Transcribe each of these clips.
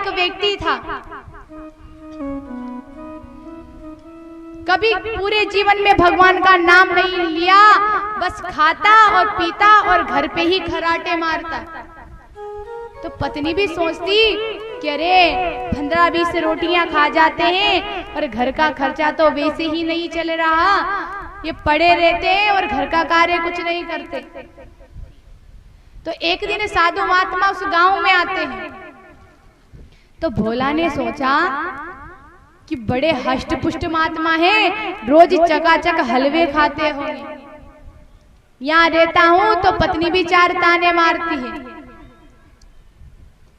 एक व्यक्ति था, कभी पूरे जीवन में भगवान का नाम नहीं लिया, बस खाता और पीता और घर पे ही खराटे मारता। तो पत्नी भी सोचती कि अरे 15-20 रोटियां खा जाते हैं और घर का खर्चा तो वैसे ही नहीं चल रहा, ये पड़े रहते हैं और घर का कार्य कुछ नहीं करते। तो एक दिन साधु महात्मा उस गांव में आते हैं। तो भोला ने सोचा कि बड़े हष्ट पुष्ट महात्मा हैं, रोज चकाचक हलवे खाते होंगे। यहाँ रहता हूं तो पत्नी भी 4 ताने मारती है।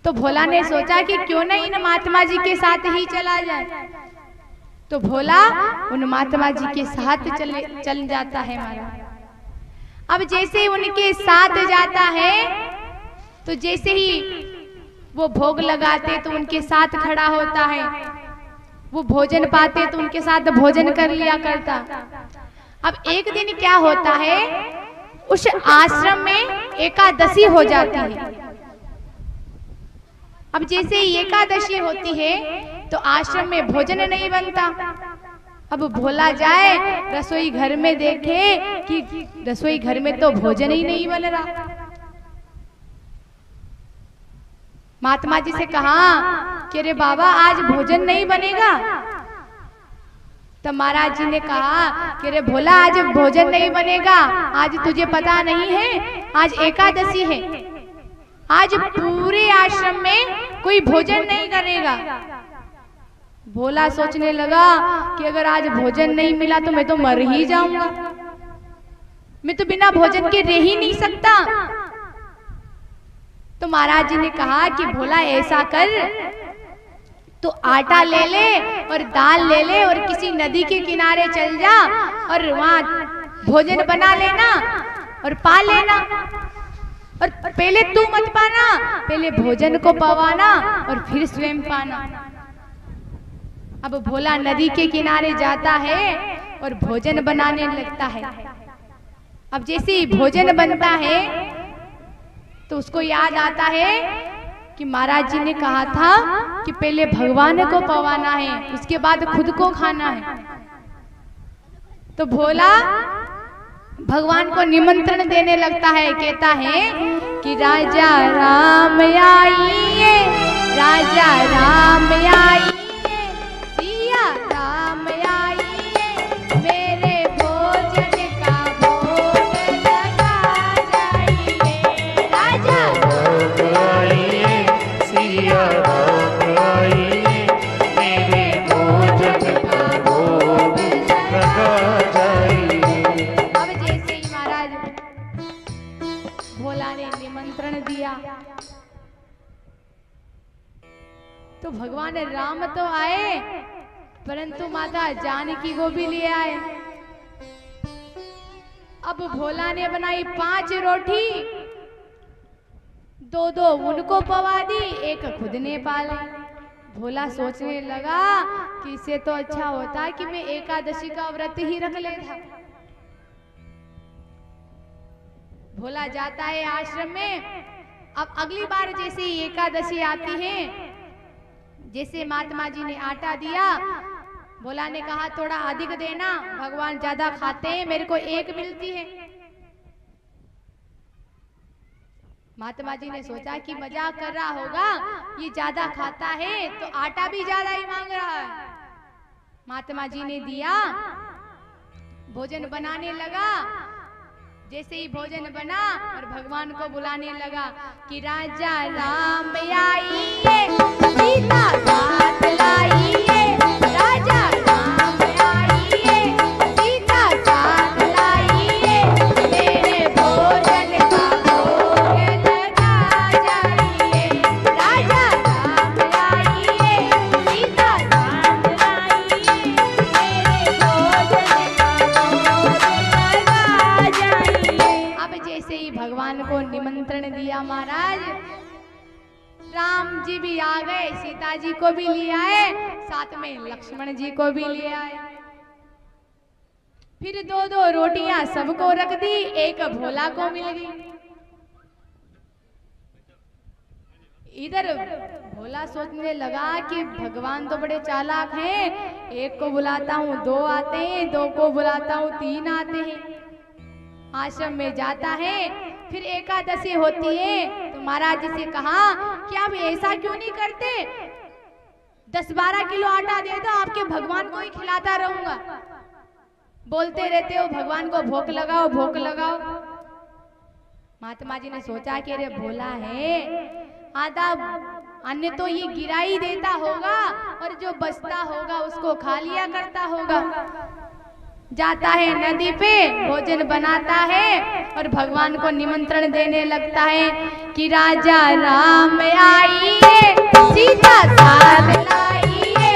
तो भोला ने सोचा कि क्यों न इन महात्मा जी के साथ ही चला जाए। तो भोला उन महात्मा जी के साथ चल जाता है महाराज। अब जैसे उनके साथ जाता है तो जैसे ही वो भोग लगाते तो उनके साथ खड़ा होता है, वो भोजन पाते तो उनके साथ भोजन कर लिया करता। अब एक दिन क्या होता है, उस आश्रम में एकादशी हो जाती है। अब जैसे ही एकादशी होती है तो आश्रम में भोजन नहीं बनता। अब भोला जाए रसोई घर में, देखे कि रसोई घर में तो भोजन ही नहीं बन रहा। महात्मा जी से कहा कि अरे बाबा आज भोजन नहीं बनेगा। तो महाराज जी ने कहा कि अरे भोला आज भोजन नहीं बनेगा, आज तुझे पता नहीं है आज एकादशी है, आज पूरे आश्रम में कोई भोजन नहीं करेगा। भोला सोचने लगा कि अगर आज भोजन नहीं मिला तो मैं तो मर ही जाऊंगा, मैं तो बिना भोजन के रह ही नहीं सकता। तो महाराज जी ने कहा कि भोला ऐसा कर, तो आटा ले ले और दाल ले ले और किसी नदी के किनारे चल जा और वहां भोजन बना लेना और पा लेना। और पहले तू मत पाना, पहले भोजन को पवाना और फिर स्वयं पाना। अब भोला नदी के किनारे जाता है और भोजन बनाने लगता है। अब जैसे ही भोजन बनता है तो उसको याद आता है कि महाराज जी ने कहा था कि पहले भगवान को पवाना है, उसके बाद खुद को खाना है। तो भोला भगवान को निमंत्रण देने लगता है, कहता है कि राजा राम आइए, राजा राम आइए, सिया राम आइए, मेरे भोजन का भोग लगा जाइए। राजा राम आइए, सिया राम आइए, मेरे भोजन का भोग लगा जाइए। अब जैसे ही महाराज भोला ने निमंत्रण दिया तो भगवान राम तो आए परंतु माता जानकी को भी ले आए। अब भोला ने बनाई 5 रोटी, 2-2 उनको पवा दी, 1 खुद ने पाली। भोला सोचने लगा कि इससे तो अच्छा होता कि मैं एकादशी का व्रत ही रख लेता। भोला जाता है आश्रम में। अब अगली बार जैसे ही एकादशी आती है, जैसे महात्मा जी ने आटा दिया, भोला ने कहा थोड़ा अधिक देना, भगवान ज्यादा खाते हैं, मेरे को 1 मिलती है। महात्मा जी ने सोचा कि मजाक कर रहा होगा, ये ज्यादा खाता है तो आटा भी ज्यादा ही मांग रहा है। महात्मा जी ने दिया, भोजन बनाने लगा। जैसे ही भोजन बना और भगवान को बुलाने लगा कि राजा राम आइए, सीता साथ लाइए, राजा राम आइए, सीता साथ लाइए, मेरे भोजन का भोग लगा जाइए। राजा राम आइए, सीता साथ लाइए, मेरे भोजन का भोग लगा जाइए। अब जैसे ही भगवान को निमंत्रण दिया महाराज, राम जी भी आ गए, सीता जी को भी ले आए, साथ में लक्ष्मण जी को भी ले आए। फिर 2-2 रोटियां सबको रख दी, 1 भोला को मिल गई। इधर भोला सोचने लगा कि भगवान तो बड़े चालाक हैं, एक को बुलाता हूँ 2 आते हैं, 2 को बुलाता हूँ 3 आते हैं। आश्रम में जाता है, फिर एकादशी होती है तो महाराज जी से कहा कि आप ऐसा क्यों नहीं करते, 10-12 किलो आटा दे दो, आपके भगवान को ही खिलाता रहूंगा। बोलते रहते हो भगवान को भूख लगाओ भूख लगाओ। महात्मा जी ने सोचा कि अरे भोला है, आधा अन्य तो ये गिरा ही देता होगा और जो बचता होगा उसको खा लिया करता होगा। जाता है नदी पे, भोजन बनाता है और भगवान को निमंत्रण देने लगता है कि राजा राम आइए, सीता साथ लाइए,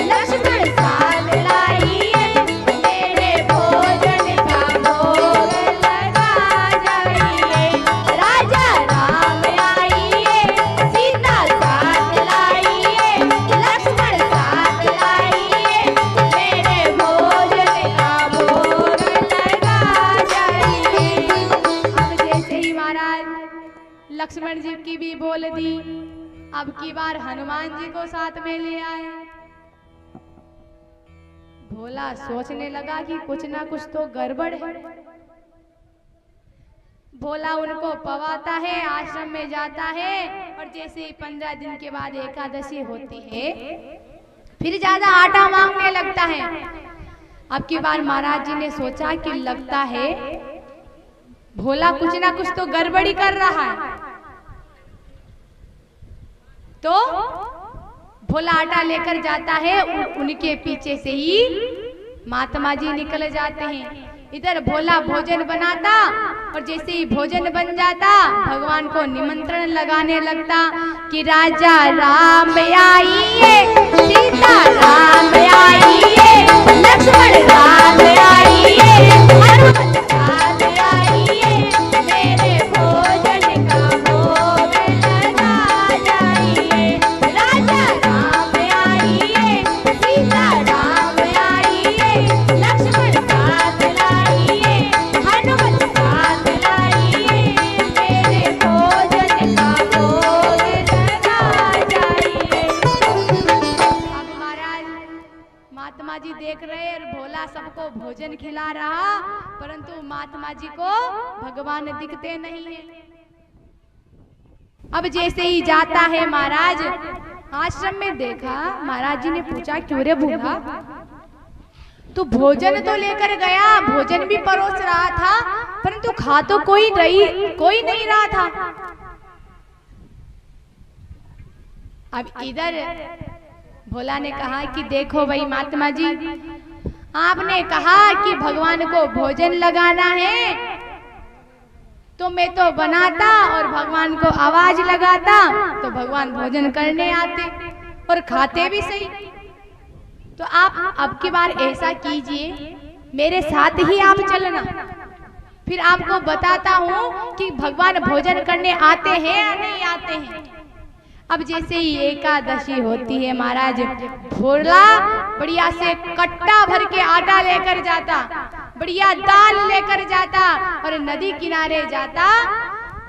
लक्ष्मण साथ लाइए, मेरे भोजन का भोग लगा जाइए। राजा राम आइए, सीता साथ लाइए, लक्ष्मण साथ लाइए, मेरे भोजन का भोग लगा जाइए। अब जैसे ही महाराज लक्ष्मण जी की भी बोल दी, अब की बार हनुमान जी को साथ में ले आए। भोला सोचने लगा कि कुछ ना कुछ तो गड़बड़ है। भोला उनको पवाता है, आश्रम में जाता है और जैसे ही 15 दिन के बाद एकादशी होती है फिर ज्यादा आटा मांगने लगता है। अब की बार महाराज जी ने सोचा कि लगता है भोला कुछ ना कुछ तो गड़बड़ी कर रहा है, तो भोला आटा लेकर जाता है, उनके पीछे से ही महात्मा जी निकल जाते हैं। इधर भोला भोजन बनाता और जैसे ही भोजन बन जाता भगवान को निमंत्रण लगाने लगता कि राजा राम आइए, सीता राम आइए, लक्ष्मण राम आइए, हनुमत साथ आइए, मेरे भोजन का भोग लगा जाइए। राजा राम आइए, सीता राम आइए, लक्ष्मण साथ लाइए, हनुमत साथ लाइए, मेरे भोजन का भोग लगा जाइए। अब महाराज महात्मा जी देख रहे और भोला सबको भोजन खिला रहा, परंतु महात्मा जी को भगवान दिखते नहीं है। अब जैसे ही जाता है महाराज आश्रम में, देखा महाराज जी ने पूछा क्यों रे बूढ़ा, तो भोजन तो लेकर गया, भोजन भी परोस रहा था, परंतु खा तो कोई नहीं रहा था। अब इधर भोला ने कहा कि देखो भाई महात्मा जी, आपने कहा कि भगवान को भोजन लगाना है, तो मैं तो बनाता और भगवान को आवाज लगाता तो भगवान भोजन करने आते और खाते भी सही। तो आप अब की बार ऐसा कीजिए, मेरे साथ ही आप चलना, फिर आपको बताता हूँ कि भगवान भोजन करने आते हैं या नहीं आते हैं। अब जैसे ही एकादशी होती है महाराज, भोला बढ़िया से कट्टा भर के आटा लेकर जाता, बढ़िया दाल लेकर जाता और नदी किनारे जाता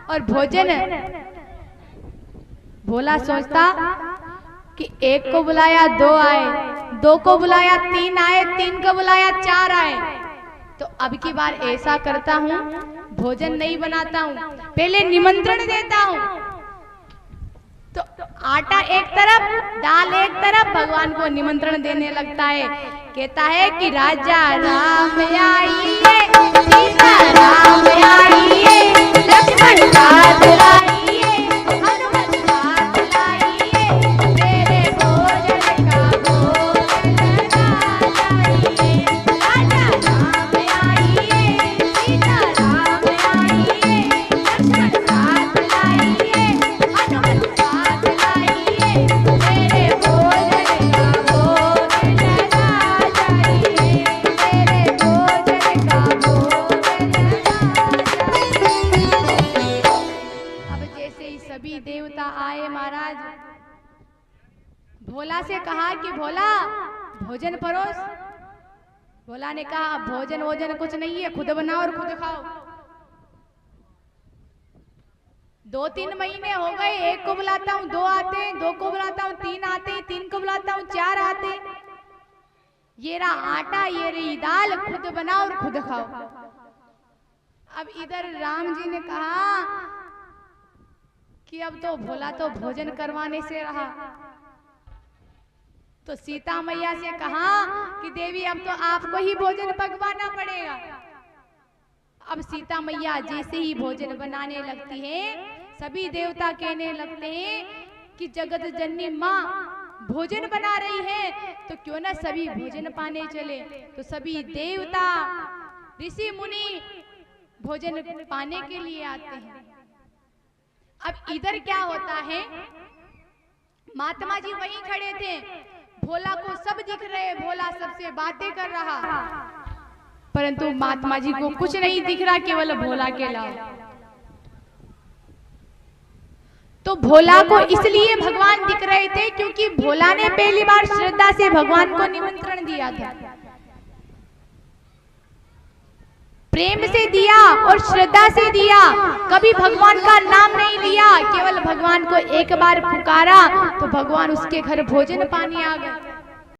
और भोजन। भोला सोचता कि एक को बुलाया 2 आए, 2 को बुलाया 3 आए, 3 को बुलाया 4 आए, तो अब की बार ऐसा करता हूँ भोजन नहीं बनाता हूँ, पहले निमंत्रण देता हूँ। तो आटा एक तरफ, दाल एक तरफ, भगवान को निमंत्रण देने लगता है। कहता है कि राजा राम आइए, सीता राम आइए, लक्ष्मण साथ लाइए, हनुमत साथ लाइए, मेरे भोजन का भोग लगा जाइए। राजा राम आइए, सीता राम आइए, लक्ष्मण साथ लाइए, हनुमत साथ लाइए, मेरे भोजन का भोग लगा जाइए, मेरे भोजन का भोग लगा जाइए। अब जैसे ही सभी देवता आए महाराज, भोला से कहा कि भोला भोजन परोस। भोला ने कहा भोजन वोजन कुछ नहीं है, खुद बनाओ और खुद खाओ। 2-3 महीने हो गए, एक को बुलाता हूँ 2 आते हैं, 2 को बुलाता हूँ 3 आते हैं, 3 को बुलाता हूँ 4 आते हैं। ये रहा आटा, ये रही दाल, खुद बनाओ और खुद खाओ। अब इधर राम जी ने कहा कि अब तो भोला तो भोजन करवाने से रहा, तो सीता मैया से कहा कि देवी अब तो आपको ही भोजन पकवाना पड़ेगा। अब सीता मैया जैसे ही भोजन बनाने लगती है, सभी देवता कहने लगते हैं कि जगत जननी माँ भोजन बना रही है, तो क्यों ना सभी भोजन पाने चले। तो सभी देवता ऋषि मुनि भोजन पाने के लिए आते हैं। अब इधर क्या होता है, महात्मा जी वहीं खड़े थे, भोला को सब दिख रहे, भोला सबसे बातें कर रहा, परंतु महात्मा जी को कुछ नहीं दिख रहा, केवल भोला के अलावा। तो भोला को इसलिए भगवान दिख रहे थे क्योंकि भोला ने पहली बार श्रद्धा से भगवान को निमंत्रण दिया था, प्रेम से दिया और श्रद्धा से दिया। कभी भगवान का नाम नहीं लिया, केवल भगवान को एक बार पुकारा तो भगवान उसके घर भोजन पानी आ गए।